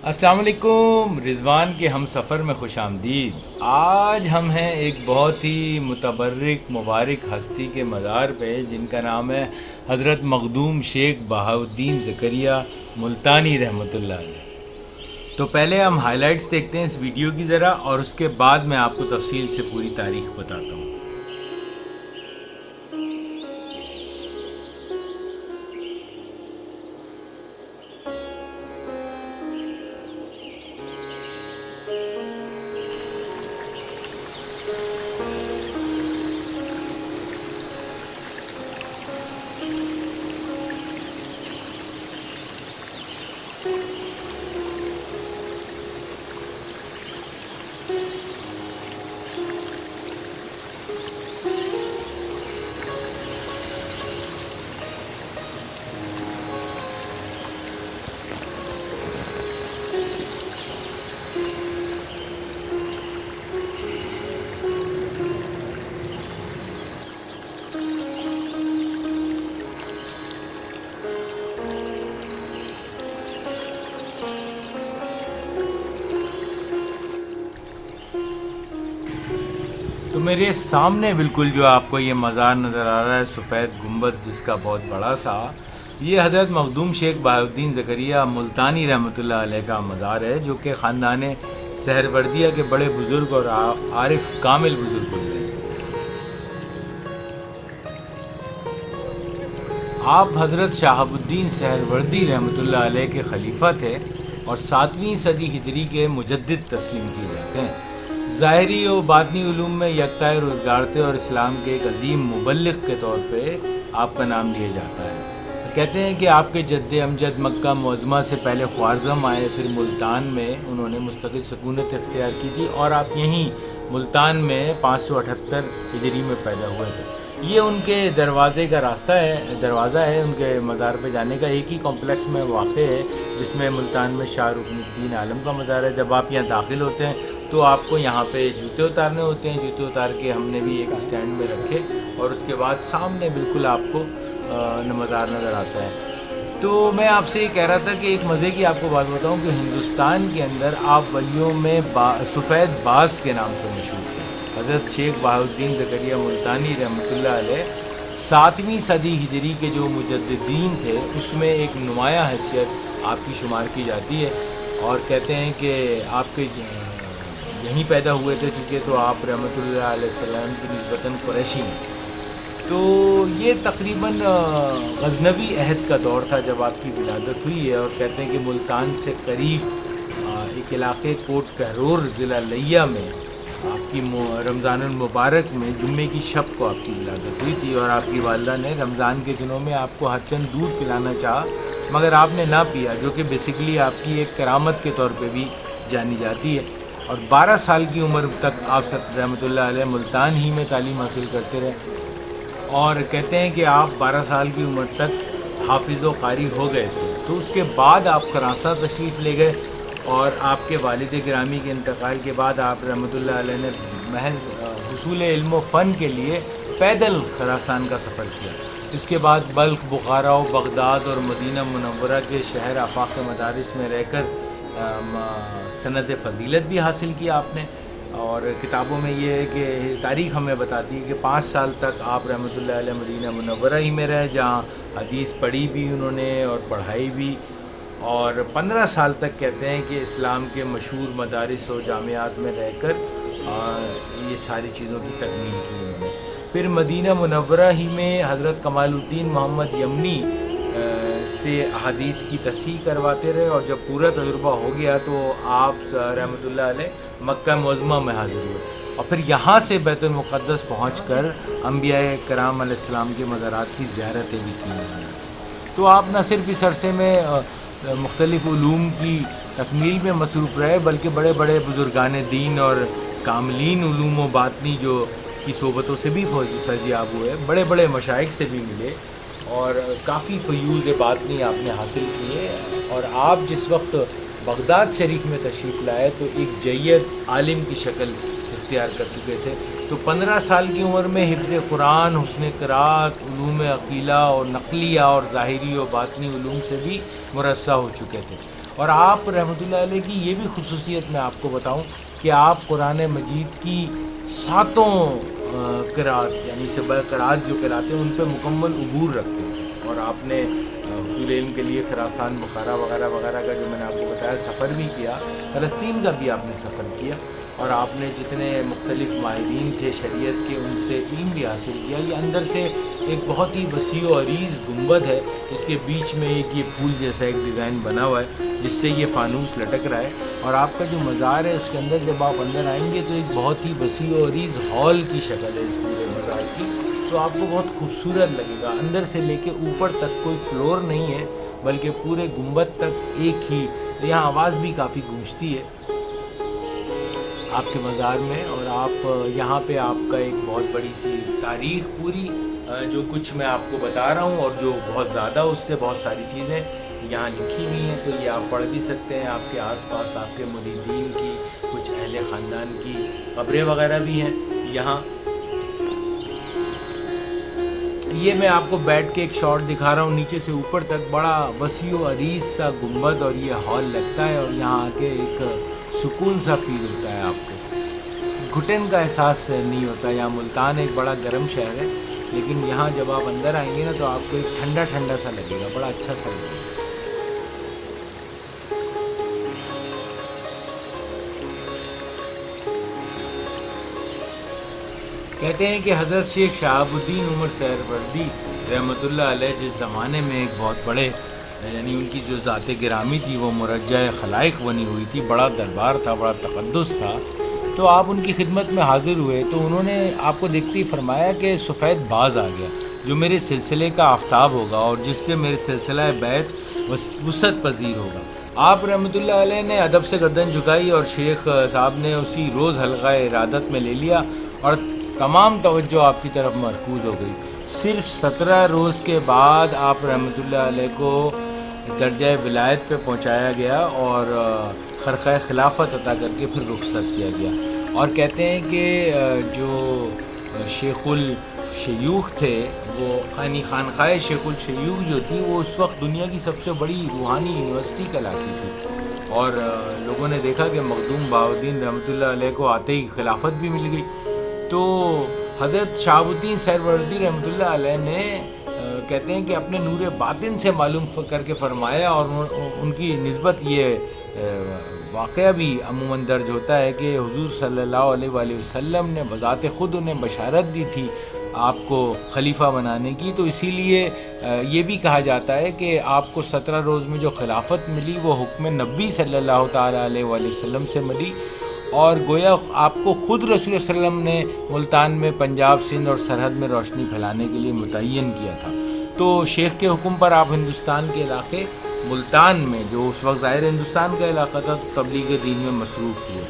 السلام علیکم، رضوان کے ہم سفر میں خوش آمدید۔ آج ہم ہیں ایک بہت ہی متبرک مبارک ہستی کے مزار پہ، جن کا نام ہے حضرت مخدوم شیخ بہاؤالدین زکریا ملتانی رحمۃ اللہ علیہ۔ تو پہلے ہم ہائی لائٹس دیکھتے ہیں اس ویڈیو کی ذرا، اور اس کے بعد میں آپ کو تفصیل سے پوری تاریخ بتاتا ہوں۔ تو میرے سامنے بالکل جو آپ کو یہ مزار نظر آ رہا ہے، سفید گنبد جس کا بہت بڑا سا، یہ حضرت مخدوم شیخ بہاؤالدین زکریا ملتانی رحمۃ اللہ علیہ کا مزار ہے، جو کہ خاندان سہروردیہ کے بڑے بزرگ اور عارف کامل بزرگ گزرے ہیں۔ آپ حضرت شہاب الدین سہروردی رحمۃ اللہ علیہ کے خلیفہ تھے اور 7ویں صدی ہجری کے مجدد تسلیم کیے جاتے ہیں۔ ظاہری و باطنی علوم میں یکتائے روزگار تھے اور اسلام کے ایک عظیم مبلغ کے طور پہ آپ کا نام لیا جاتا ہے۔ کہتے ہیں کہ آپ کے جد امجد مکہ معظمہ سے پہلے خوارزم آئے، پھر ملتان میں انہوں نے مستقل سکونت اختیار کی تھی، اور آپ یہیں ملتان میں 578 ہجری میں پیدا ہوئے تھے۔ یہ ان کے دروازہ ہے ان کے مزار پہ جانے کا، ایک ہی کمپلیکس میں واقع ہے، جس میں ملتان میں شاہ رکن الدین عالم کا مزار ہے۔ جب آپ یہاں داخل ہوتے ہیں تو آپ کو یہاں پہ جوتے اتارنے ہوتے ہیں، جوتے اتار کے ہم نے بھی ایک اسٹینڈ میں رکھے، اور اس کے بعد سامنے بالکل آپ کو مزار نظر آتا ہے۔ تو میں آپ سے یہ کہہ رہا تھا کہ ایک مزے کی آپ کو بات بتاؤں کہ ہندوستان کے اندر آپ ولیوں میں سفید باز کے نام سے مشہور تھے۔ حضرت شیخ بہاؤالدین زکریا ملتانی رحمۃ اللہ علیہ 7ویں صدی ہجری کے جو مجددین تھے، اس میں ایک نمایاں حیثیت آپ کی شمار کی جاتی ہے، اور کہتے ہیں کہ آپ کے یہیں پیدا ہوئے تھے، چونکہ تو آپ رحمۃ اللہ علیہ السلام کی نسبتاً قریشی ہیں۔ تو یہ تقریباً غزنوی عہد کا دور تھا جب آپ کی ولادت ہوئی ہے، اور کہتے ہیں کہ ملتان سے قریب ایک علاقے کوٹ کہرور ضلع لیا میں آپ کی رمضان المبارک میں جمعے کی شب کو آپ کی ولادت ہوئی تھی، اور آپ کی والدہ نے رمضان کے دنوں میں آپ کو ہر چند دودھ پلانا چاہا، مگر آپ نے نہ پیا، جو کہ بیسیکلی آپ کی ایک کرامت کے طور پہ بھی جانی جاتی ہے۔ اور 12 سال کی عمر تک آپ رحمۃ اللہ علیہ ملتان ہی میں تعلیم حاصل کرتے رہے، اور کہتے ہیں کہ آپ 12 سال کی عمر تک حافظ و قاری ہو گئے تھے۔ تو اس کے بعد آپ خراساں تشریف لے گئے، اور آپ کے والد گرامی کے انتقال کے بعد آپ رحمۃ اللہ علیہ نے محض حصول علم و فن کے لیے پیدل خراسان کا سفر کیا۔ اس کے بعد بلخ، بخارا و بغداد اور مدینہ منورہ کے شہر آفاق مدارس میں رہ کر سند فضیلت بھی حاصل کیا آپ نے، اور کتابوں میں یہ ہے کہ تاریخ ہمیں بتاتی ہے کہ 5 سال تک آپ رحمۃ اللہ علیہ مدینہ منورہ ہی میں رہے، جہاں حدیث پڑھی بھی انہوں نے اور پڑھائی بھی، اور 15 سال تک کہتے ہیں کہ اسلام کے مشہور مدارس و جامعات میں رہ کر یہ ساری چیزوں کی تکمیل کی انہوں نے۔ پھر مدینہ منورہ ہی میں حضرت کمال الدین محمد یمنی سے احادیث کی تصحیح کرواتے رہے، اور جب پورا تجربہ ہو گیا تو آپ رحمۃ اللہ علیہ مکہ معظمہ میں حاضر ہوئے، اور پھر یہاں سے بیت المقدس پہنچ کر انبیاء کرام علیہ السلام کے مزارات کی زیارتیں بھی کی انہوں نے۔ تو آپ نہ صرف اس عرصے میں مختلف علوم کی تکمیل میں مصروف رہے، بلکہ بڑے بڑے بزرگان دین اور کاملین علوم و باطنی جو کی صحبتوں سے بھی فیضیاب ہوئے، بڑے بڑے مشائخ سے بھی ملے، اور کافی فیوض باطنی آپ نے حاصل کیے۔ اور آپ جس وقت بغداد شریف میں تشریف لائے تو ایک جید عالم کی شکل اختیار کر چکے تھے۔ تو 15 سال کی عمر میں حفظ قرآن، حسن قرات، علوم عقیلہ اور نقلیہ اور ظاہری و باطنی علوم سے بھی مرصع ہو چکے تھے، اور آپ رحمۃ اللہ علیہ کی یہ بھی خصوصیت میں آپ کو بتاؤں کہ آپ قرآن مجید کی ساتوں قرات یعنی سبع قرات جو قراتیں ان پہ مکمل عبور رکھتے تھے، اور آپ نے حصول علم کے لیے خراسان بخارا وغیرہ وغیرہ کا جو میں نے آپ کو بتایا سفر بھی کیا، فلسطین کا بھی آپ نے سفر کیا، اور آپ نے جتنے مختلف ماہرین تھے شریعت کے ان سے علم بھی حاصل کیا۔ یہ اندر سے ایک بہت ہی وسیع و عریض گنبد ہے جس کے بیچ میں ایک یہ پھول جیسا ایک ڈیزائن بنا ہوا ہے جس سے یہ فانوس لٹک رہا ہے، اور آپ کا جو مزار ہے اس کے اندر جب آپ اندر آئیں گے تو ایک بہت ہی وسیع و عریض ہال کی شکل ہے اس پورے مزار کی، تو آپ کو بہت خوبصورت لگے گا۔ اندر سے لے کے اوپر تک کوئی فلور نہیں ہے بلکہ پورے گنبد تک ایک ہی، یہاں آواز بھی کافی گونجتی ہے آپ کے مزار میں، اور آپ یہاں پہ آپ کا ایک بہت بڑی سی تاریخ پوری جو کچھ میں آپ کو بتا رہا ہوں اور جو بہت زیادہ اس سے بہت ساری چیزیں یہاں لکھی ہوئی ہیں، تو یہ آپ پڑھ بھی سکتے ہیں۔ آپ کے آس پاس آپ کے مریدین کی کچھ اہل خاندان کی قبریں وغیرہ بھی ہیں یہاں۔ یہ میں آپ کو بیٹھ کے ایک شاٹ دکھا رہا ہوں، نیچے سے اوپر تک بڑا وسیع و عریض سا گنبد اور یہ ہال لگتا ہے، اور یہاں آ کے ایک سکون سا فیل ہوتا ہے، آپ کو گھٹن کا احساس نہیں ہوتا۔ یہاں ملتان ایک بڑا گرم شہر ہے، لیکن یہاں جب آپ اندر آئیں گے نا تو آپ کو ایک ٹھنڈا ٹھنڈا سا لگے گا، بڑا اچھا سا لگے گا۔ کہتے ہیں کہ حضرت شیخ شہاب الدین عمر سہروردی رحمۃ اللہ علیہ جس زمانے میں ایک بہت بڑے یعنی ان کی جو ذات گرامی تھی وہ مرجع خلائق بنی ہوئی تھی، بڑا دربار تھا، بڑا تقدس تھا، تو آپ ان کی خدمت میں حاضر ہوئے تو انہوں نے آپ کو دیکھتے ہی فرمایا کہ سفید باز آ گیا جو میرے سلسلے کا آفتاب ہوگا اور جس سے میرے سلسلہ بیت وسعت پذیر ہوگا۔ آپ رحمۃ اللہ علیہ نے ادب سے گردن جھکائی اور شیخ صاحب نے اسی روز حلقہ ارادت میں لے لیا اور تمام توجہ آپ کی طرف مرکوز ہو گئی۔ صرف 17 روز کے بعد آپ رحمۃ اللہ علیہ کو درجہ ولایت پہ پہنچایا گیا اور خرقہ خلافت عطا کر کے پھر رخصت کیا گیا۔ اور کہتے ہیں کہ جو شیخ الشیوخ تھے وہ خانقاہ شیخ الشیوخ جو تھی وہ اس وقت دنیا کی سب سے بڑی روحانی یونیورسٹی کہلاتی تھی، اور لوگوں نے دیکھا کہ مخدوم بہاؤالدین رحمۃ اللہ علیہ کو آتے ہی خلافت بھی مل گئی، تو حضرت شہاب الدین سہروردی رحمۃ اللہ علیہ نے کہتے ہیں کہ اپنے نور باطن سے معلوم کر کے فرمایا، اور ان کی نسبت یہ واقعہ بھی عموماً درج ہوتا ہے کہ حضور صلی اللہ علیہ وآلہ وسلم نے بذات خود انہیں بشارت دی تھی آپ کو خلیفہ بنانے کی، تو اسی لیے یہ بھی کہا جاتا ہے کہ آپ کو 17 روز میں جو خلافت ملی وہ حکم نبوی صلی اللہ تعالیٰ علیہ وآلہ وسلم سے ملی، اور گویا آپ کو خود رسول اللہ صلی اللہ علیہ وسلم نے ملتان میں پنجاب سندھ اور سرحد میں روشنی پھیلانے کے لیے متعین کیا تھا۔ تو شیخ کے حکم پر آپ ہندوستان کے علاقے ملتان میں جو اس وقت ظاہر ہندوستان کا علاقہ تھا تو تبلیغ دین میں مصروف ہوئے۔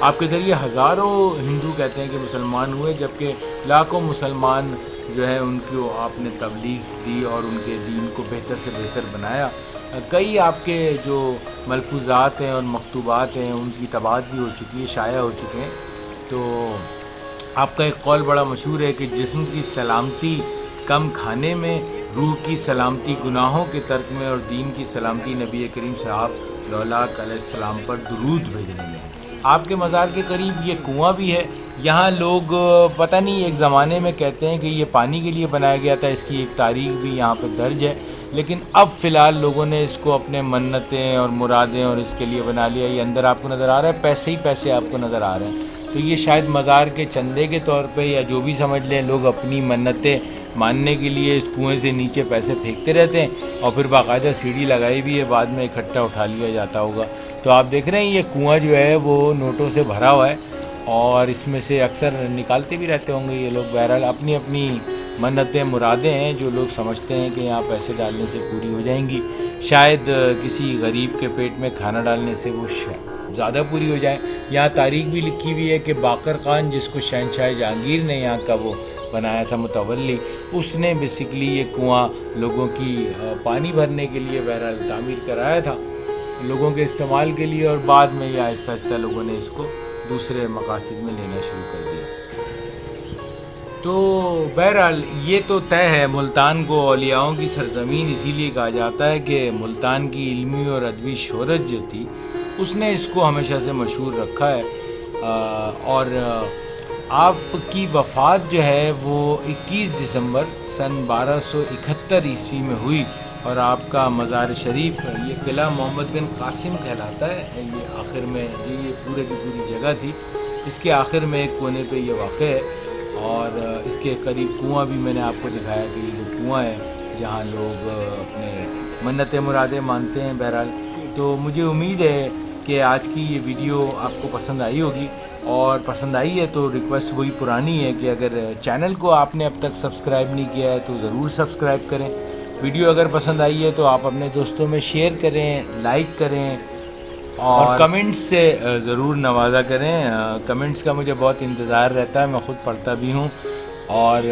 آپ کے ذریعے ہزاروں ہندو کہتے ہیں کہ مسلمان ہوئے، جبکہ لاکھوں مسلمان جو ہے ان کو آپ نے تبلیغ دی اور ان کے دین کو بہتر سے بہتر بنایا۔ کئی آپ کے جو ملفوظات ہیں اور مکتوبات ہیں ان کی طباعت بھی ہو چکی ہے، شائع ہو چکے ہیں۔ تو آپ کا ایک قول بڑا مشہور ہے کہ جسم کی سلامتی کم کھانے میں، روح کی سلامتی گناہوں کے ترک میں، اور دین کی سلامتی نبی کریم صاحب لولاک علیہ السلام پر درود بھیجنے میں۔ آپ کے مزار کے قریب یہ کنواں بھی ہے، یہاں لوگ پتہ نہیں ایک زمانے میں کہتے ہیں کہ یہ پانی کے لیے بنایا گیا تھا، اس کی ایک تاریخ بھی یہاں پہ درج ہے، لیکن اب فی الحال لوگوں نے اس کو اپنے منتیں اور مرادیں اور اس کے لیے بنا لیا۔ یہ اندر آپ کو نظر آ رہا ہے، پیسے ہی پیسے آپ کو نظر آ رہے ہیں، تو یہ شاید مزار کے چندے کے طور پہ یا جو بھی سمجھ لیں، لوگ اپنی منتیں ماننے کے لیے اس کنویں سے نیچے پیسے پھینکتے رہتے ہیں، اور پھر باقاعدہ سیڑھی لگائی بھی ہے، بعد میں اکٹھا اٹھا لیا جاتا ہوگا۔ تو آپ دیکھ رہے ہیں یہ کنواں جو ہے وہ نوٹوں سے بھرا ہوا ہے، اور اس میں سے اکثر نکالتے بھی رہتے ہوں گے یہ لوگ۔ بہرحال اپنی اپنی منتیں مرادیں ہیں جو لوگ سمجھتے ہیں کہ یہاں پیسے ڈالنے سے پوری ہو جائیں گی، شاید کسی غریب کے پیٹ میں کھانا ڈالنے سے وہ زیادہ پوری ہو جائے۔ یہاں تاریخ بھی لکھی ہوئی ہے کہ باقر خان جس کو شہنشاہ جہانگیر نے یہاں کا وہ بنایا تھا متولی، اس نے بیسیکلی یہ کنواں لوگوں کی پانی بھرنے کے لیے بہرحال تعمیر کرایا تھا لوگوں کے استعمال کے لیے، اور بعد میں یہ آہستہ آہستہ لوگوں نے اس کو دوسرے مقاصد میں لینا شروع کر دیا۔ تو بہرحال یہ تو طے ہے، ملتان کو اولیاؤں کی سرزمین اسی لیے کہا جاتا ہے کہ ملتان کی علمی اور ادبی شہرت جو تھی اس نے اس کو ہمیشہ سے مشہور رکھا ہے۔ اور آپ کی وفات جو ہے وہ 21 دسمبر سن 1271 عیسوی میں ہوئی، اور آپ کا مزار شریف یہ قلعہ محمد بن قاسم کہلاتا ہے۔ یہ آخر میں جو یہ پورے کی پوری جگہ تھی، اس کے آخر میں ایک کونے پہ یہ واقع ہے، اور اس کے قریب کنواں بھی میں نے آپ کو دکھایا کہ یہ جو کنواں ہے جہاں لوگ اپنے منتیں مرادیں مانتے ہیں۔ بہرحال تو مجھے امید ہے کہ آج کی یہ ویڈیو آپ کو پسند آئی ہوگی، اور پسند آئی ہے تو ریکویسٹ وہی پرانی ہے کہ اگر چینل کو آپ نے اب تک سبسکرائب نہیں کیا ہے تو ضرور سبسکرائب کریں۔ ویڈیو اگر پسند آئی ہے تو آپ اپنے دوستوں میں شیئر کریں، لائک کریں، اور کمنٹس سے ضرور نوازا کریں۔ کمنٹس کا مجھے بہت انتظار رہتا ہے، میں خود پڑھتا بھی ہوں، اور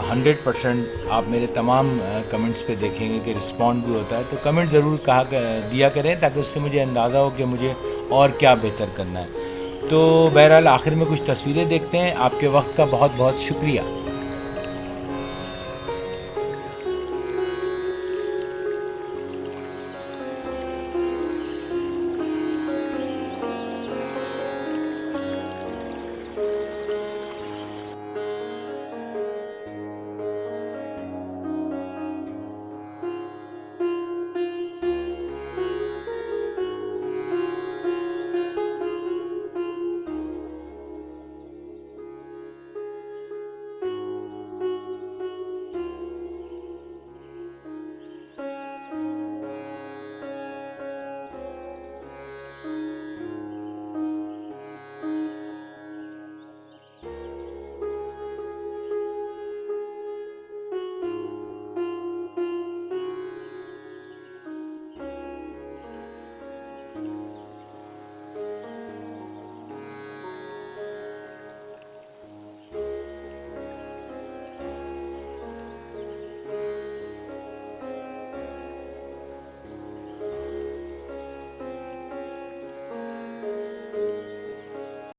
100% آپ میرے تمام کمنٹس پہ دیکھیں گے کہ رسپونڈ بھی ہوتا ہے، تو کمنٹ ضرور دیا کریں تاکہ اس سے مجھے اندازہ ہو کہ مجھے اور کیا بہتر کرنا ہے۔ تو بہرحال آخر میں کچھ تصویریں دیکھتے ہیں۔ آپ کے وقت کا بہت بہت شکریہ۔